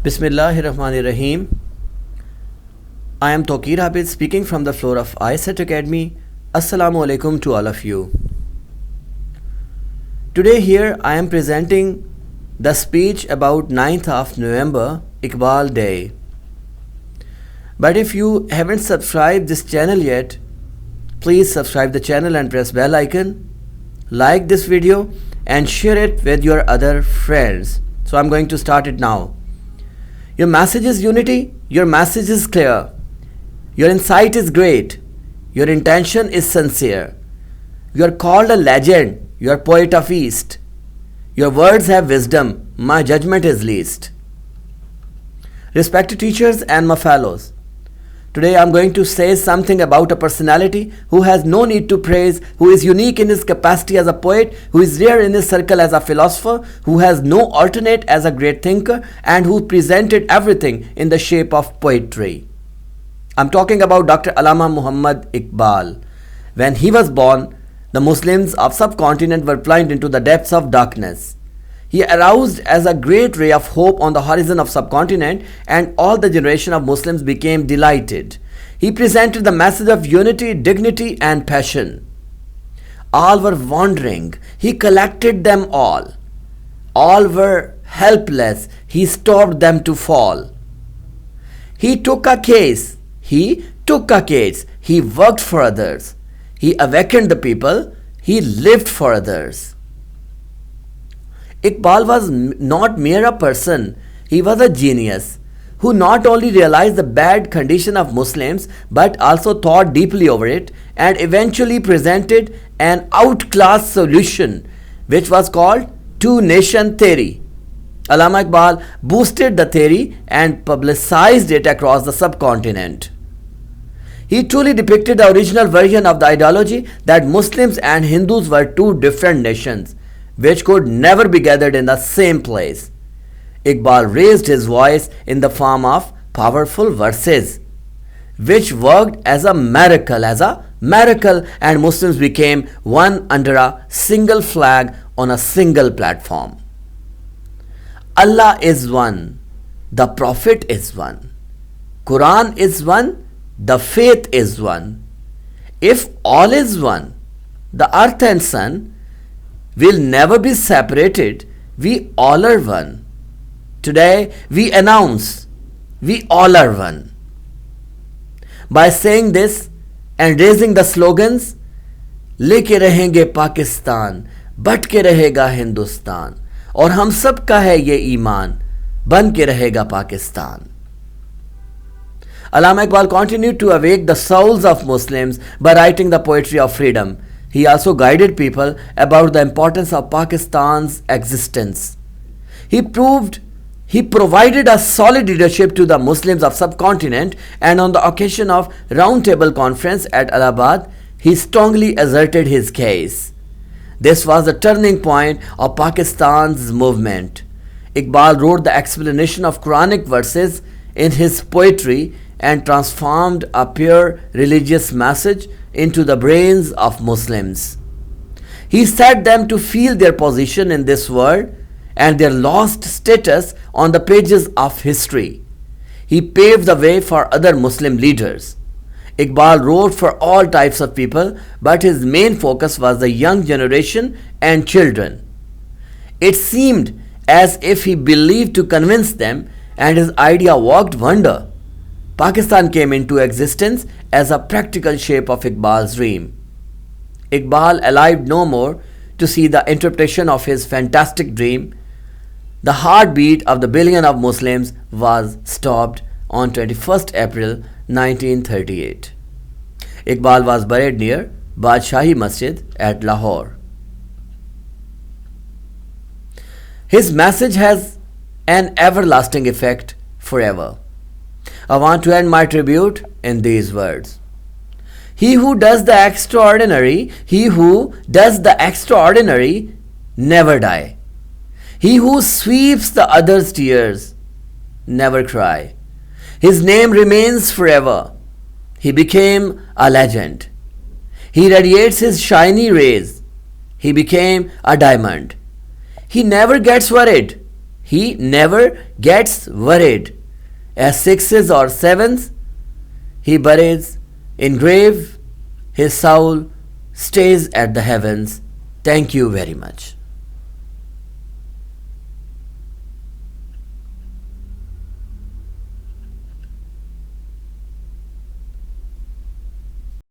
Bismillahirrahmanirrahim. I am Tawqir Habib speaking from the floor of ISET Academy. Assalamu alaikum to all of you. Today here I am presenting the speech about 9th of November, Iqbal Day. But if you haven't subscribed this channel yet, please subscribe the channel and press bell icon. Like this video and share it with your other friends. So I'm going to start it now. Your message is unity, your message is clear, your insight is great, your intention is sincere. You are called a legend, you are poet of East. Your words have wisdom, my judgment is least. Respected teachers and my fellows, today I am going to say something about a personality who has no need to praise, who is unique in his capacity as a poet, who is rare in his circle as a philosopher, who has no alternate as a great thinker, and who presented everything in the shape of poetry. I am talking about Dr. Allama Muhammad Iqbal. When he was born, the Muslims of subcontinent were plunged into the depths of darkness. He aroused as a great ray of hope on the horizon of subcontinent, and all the generation of Muslims became delighted. He presented the message of unity, dignity and passion. All were wandering. He collected them all. All were helpless. He stopped them to fall. He took a case. He worked for others. He awakened the people. He lived for others. Iqbal was not mere a person, he was a genius who not only realized the bad condition of Muslims but also thought deeply over it and eventually presented an outclassed solution which was called two-nation theory. Allama Iqbal boosted the theory and publicized it across the subcontinent. He truly depicted the original version of the ideology that Muslims and Hindus were two different nations which could never be gathered in the same place. Iqbal raised his voice in the form of powerful verses, which worked as a miracle, and Muslims became one under a single flag on a single platform. Allah is one, the Prophet is one, Quran is one, the faith is one. If all is one, the earth and sun will never be separated. We all are one. Today we announce we all are one. By saying this and raising the slogans, लेके रहेंगे Pakistan, but के रहेगा हिंदुस्तान, और हम सब का है ये ईमान, बन के रहेगा Pakistan. Allama Iqbal continued to awake the souls of Muslims by writing the poetry of freedom. He also guided people about the importance of Pakistan's existence. He provided a solid leadership to the Muslims of subcontinent, and on the occasion of Roundtable Conference at Allahabad, he strongly asserted his case. This was the turning point of Pakistan's movement. Iqbal wrote the explanation of Quranic verses in his poetry and transformed a pure religious message into the brains of Muslims. He set them to feel their position in this world and their lost status on the pages of history. He paved the way for other Muslim leaders. Iqbal wrote for all types of people, but his main focus was the young generation and children. It seemed as if he believed to convince them, and his idea worked wonder. Pakistan came into existence as a practical shape of Iqbal's dream. Iqbal alive no more to see the interpretation of his fantastic dream. The heartbeat of the billion of Muslims was stopped on 21st April 1938. Iqbal was buried near Badshahi Masjid at Lahore. His message has an everlasting effect forever. I want to end my tribute in these words. He who does the extraordinary, never die. He who sweeps the other's tears, never cry. His name remains forever. He became a legend. He radiates his shiny rays. He became a diamond. He never gets worried. he never gets worried. As sixes or sevens, he buries in grave, his soul stays at the heavens. Thank you very much.